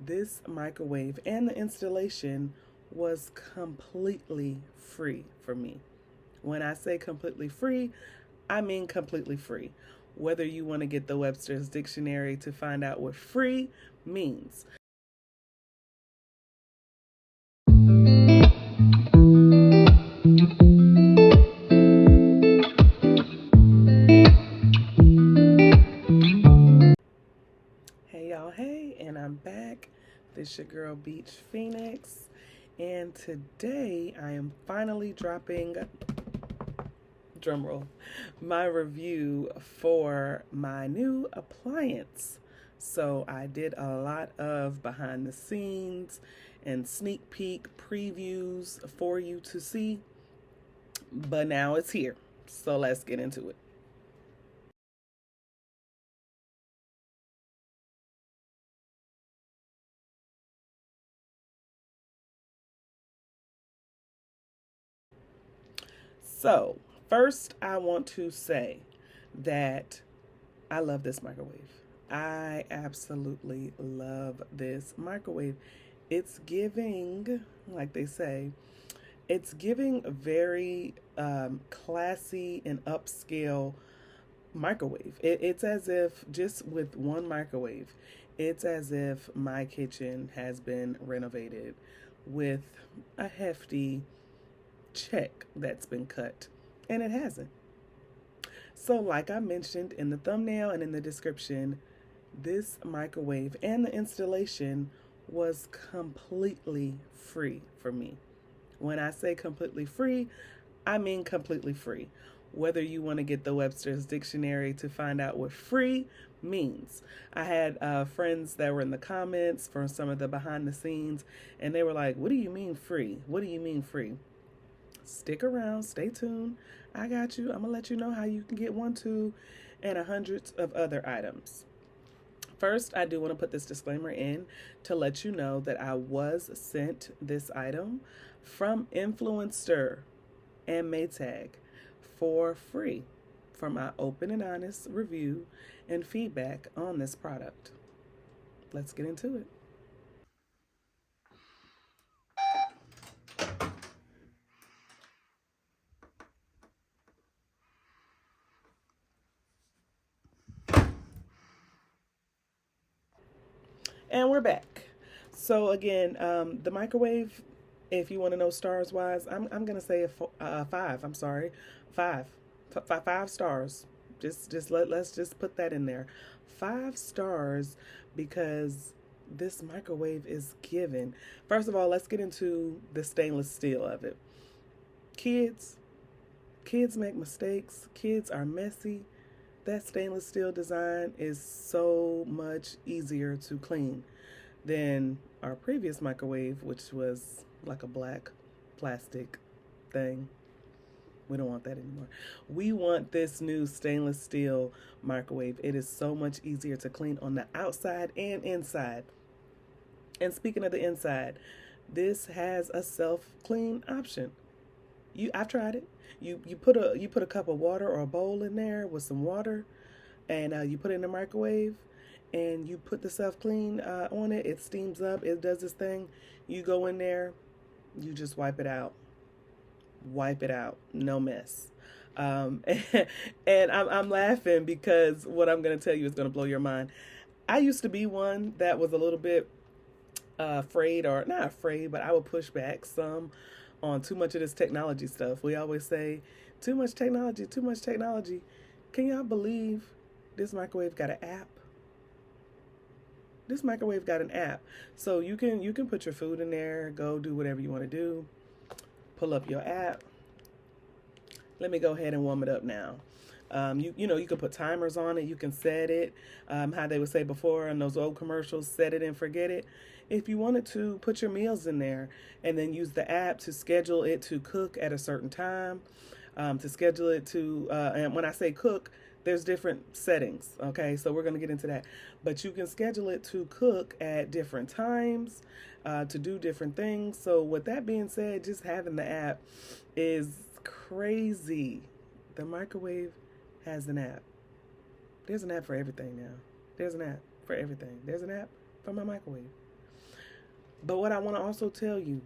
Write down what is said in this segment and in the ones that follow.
This microwave and the installation was completely free for me. When I say completely free, I mean completely free. Whether you want to get the Webster's Dictionary to find out what free means. Hey y'all, hey, and I'm back. This your girl Beachphoenix, and today I am finally dropping, drumroll, my review for my new appliance. So I did a lot of behind the scenes and sneak peek previews for you to see, but now it's here. So let's get into it. So, first, I want to say that I love this microwave. I absolutely love this microwave. It's giving, like they say, it's giving a very classy and upscale microwave. It's as if just with one microwave, it's as if my kitchen has been renovated with a hefty check that's been cut, and it hasn't. So, like I mentioned in the thumbnail and in the description, this microwave and the installation was completely free for me. When I say completely free, I mean completely free. Whether you want to get the Webster's Dictionary to find out what free means. I had friends that were in the comments for some of the behind the scenes, and they were like, "What do you mean free? What do you mean free?" Stick around, stay tuned. I got you. I'm gonna let you know how you can get one, two, and hundreds of other items. First, I do want to put this disclaimer in to let you know that I was sent this item from Influencer and Maytag for free for my open and honest review and feedback on this product. Let's get into it. And we're back. So again, the microwave. If you want to know stars wise, I'm gonna say five. I'm sorry, five, five stars. Just let's just put that in there. 5 stars because this microwave is given. First of all, let's get into the stainless steel of it. Kids, kids make mistakes. Kids are messy. That stainless steel design is so much easier to clean than our previous microwave, which was like a black plastic thing. We don't want that anymore. We want this new stainless steel microwave. It is so much easier to clean on the outside and inside. And speaking of the inside, this has a self clean option. I've tried it. You put a cup of water or a bowl in there with some water, and you put it in the microwave, and you put the self clean on it. It steams up. It does this thing. You go in there. You just wipe it out. Wipe it out. No mess. And I'm laughing because what I'm going to tell you is going to blow your mind. I used to be one that was a little bit afraid, or not afraid, but I would push back some on too much of this technology stuff. We always say, too much technology, too much technology. Can y'all believe this microwave got an app? This microwave got an app. So you can put your food in there, go do whatever you want to do, pull up your app. Let me go ahead and warm it up now. You can put timers on it. You can set it. How they would say before in those old commercials, set it and forget it. If you wanted to put your meals in there and then use the app to schedule it to cook at a certain time, to schedule it to, and when I say cook, there's different settings. Okay, so we're going to get into that. But you can schedule it to cook at different times, to do different things. So, with that being said, just having the app is crazy. The microwave has an app. There's an app for everything now. There's an app for everything. There's an app for my microwave. But what I want to also tell you,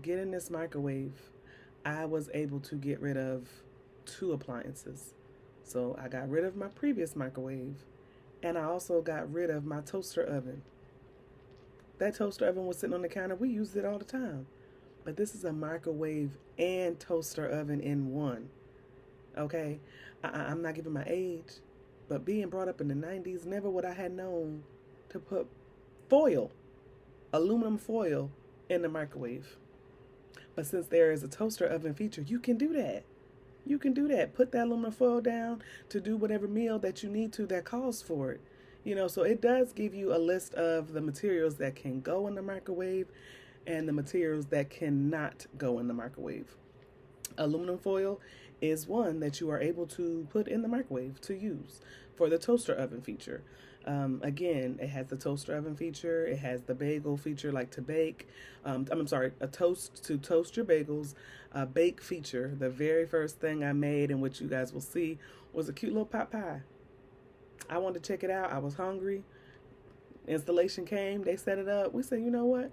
getting this microwave, I was able to get rid of two appliances. So I got rid of my previous microwave, and I also got rid of my toaster oven. That toaster oven was sitting on the counter. We used it all the time. But this is a microwave and toaster oven in one. Okay? I'm not giving my age, but being brought up in the 90s, never would I have known to put foil, aluminum foil, in the microwave. But since there is a toaster oven feature, you can do that. You can do that. Put that aluminum foil down to do whatever meal that you need to that calls for it. So it does give you a list of the materials that can go in the microwave and the materials that cannot go in the microwave. Aluminum foil is one that you are able to put in the microwave to use for the toaster oven feature. Again, it has the toaster oven feature. It has the bagel feature, like to bake. I'm sorry, a toast to toast your bagels. A bake feature. The very first thing I made, and which you guys will see, was a cute little pot pie. I wanted to check it out. I was hungry. Installation came. They set it up. We said, you know what?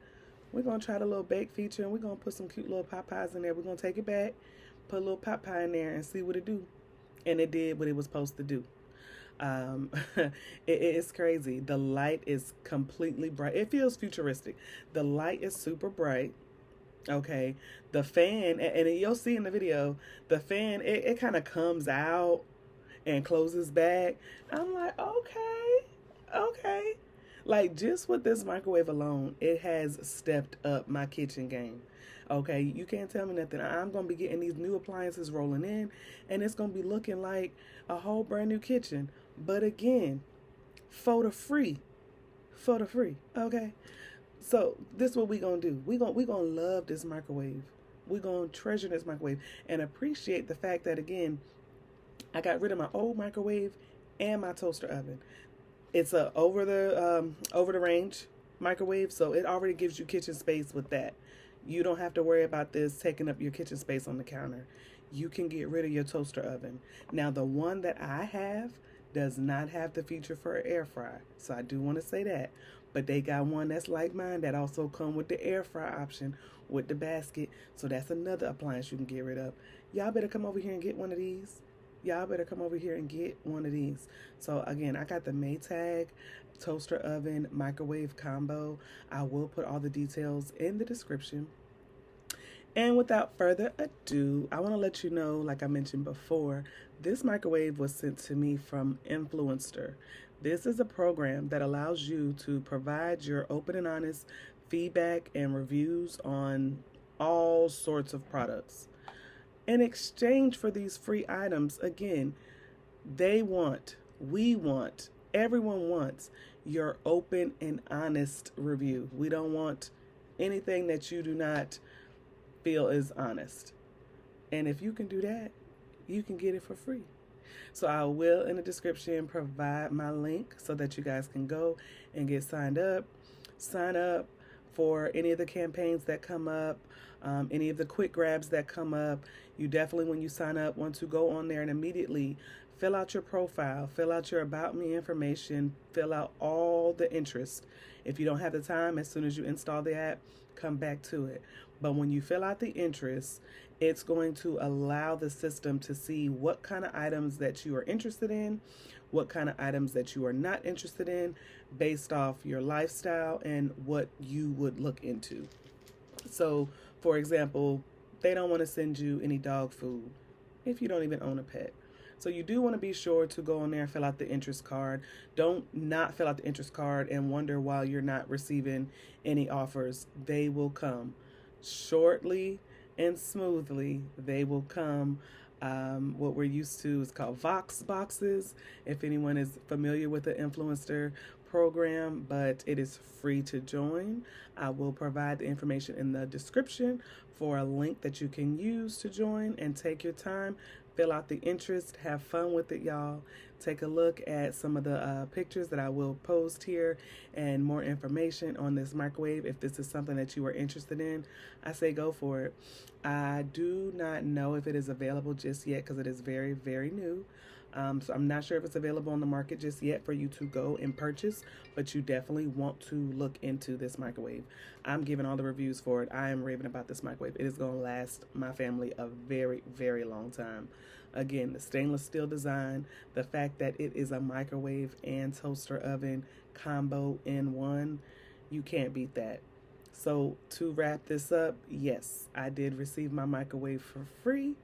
We're going to try the little bake feature, and we're going to put some cute little pot pies in there. We're going to take it back, put a little pot pie in there, and see what it do. And it did what it was supposed to do. It's crazy. The light is completely bright. It feels futuristic. The light is super bright. Okay. The fan, and you'll see in the video, the fan, it kind of comes out and closes back. I'm like, okay. Like, just with this microwave alone, it has stepped up my kitchen game. Okay, you can't tell me nothing. I'm going to be getting these new appliances rolling in, and it's going to be looking like a whole brand new kitchen. But again, for the free. Okay? So this is what we're going to do. We're going to love this microwave. We're going to treasure this microwave and appreciate the fact that, again, I got rid of my old microwave and my toaster oven. It's a over the range microwave, so it already gives you kitchen space with that. You don't have to worry about this taking up your kitchen space on the counter. You can get rid of your toaster oven. Now, the one that I have does not have the feature for an air fry, so I do want to say that. But they got one that's like mine that also come with the air fry option with the basket, so that's another appliance you can get rid of. Y'all better come over here and get one of these. So again, I got the Maytag toaster oven microwave combo. I will put all the details in the description. And without further ado, I want to let you know, like I mentioned before, this microwave was sent to me from Influenster. This is a program that allows you to provide your open and honest feedback and reviews on all sorts of products. In exchange for these free items, again, everyone wants your open and honest review. We don't want anything that you do not feel is honest. And if you can do that, you can get it for free. So I will, in the description, provide my link so that you guys can go and get signed up. Sign up for any of the campaigns that come up, any of the quick grabs that come up. You definitely, when you sign up, want to go on there and immediately fill out your profile, fill out your About Me information, fill out all the interest. If you don't have the time, as soon as you install the app, come back to it. But when you fill out the interest, it's going to allow the system to see what kind of items that you are interested in, what kind of items that you are not interested in, based off your lifestyle and what you would look into. So, for example, they don't want to send you any dog food if you don't even own a pet. So you do want to be sure to go on there and fill out the interest card. Don't not fill out the interest card and wonder why you're not receiving any offers. They will come shortly and smoothly. They will come. What we're used to is called Vox boxes, if anyone is familiar with the Influencer program, but it is free to join. I will provide the information in the description for a link that you can use to join, and take your time, fill out the interest, have fun with it, y'all. Take a look at some of the pictures that I will post here and more information on this microwave. If this is something that you are interested in, I say go for it. I do not know if it is available just yet because it is very, very new. So I'm not sure if it's available on the market just yet for you to go and purchase, but you definitely want to look into this microwave. I'm giving all the reviews for it. I am raving about this microwave. It is going to last my family a very, very long time. Again, the stainless steel design, the fact that it is a microwave and toaster oven combo in one, you can't beat that. So to wrap this up, yes, I did receive my microwave for free.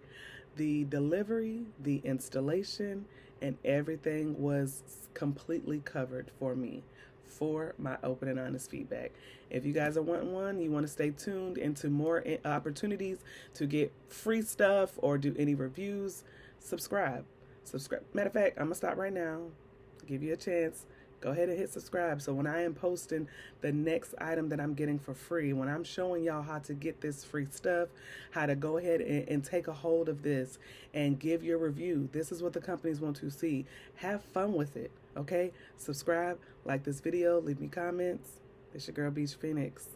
The delivery, the installation, and everything was completely covered for me for my open and honest feedback. If you guys are wanting one, you want to stay tuned into more opportunities to get free stuff or do any reviews, subscribe. Subscribe. Matter of fact, I'm going to stop right now, give you a chance. Go ahead and hit subscribe. So when I am posting the next item that I'm getting for free, when I'm showing y'all how to get this free stuff, how to go ahead and take a hold of this and give your review, this is what the companies want to see. Have fun with it, okay? Subscribe, like this video, leave me comments. It's your girl, Beachphoenix.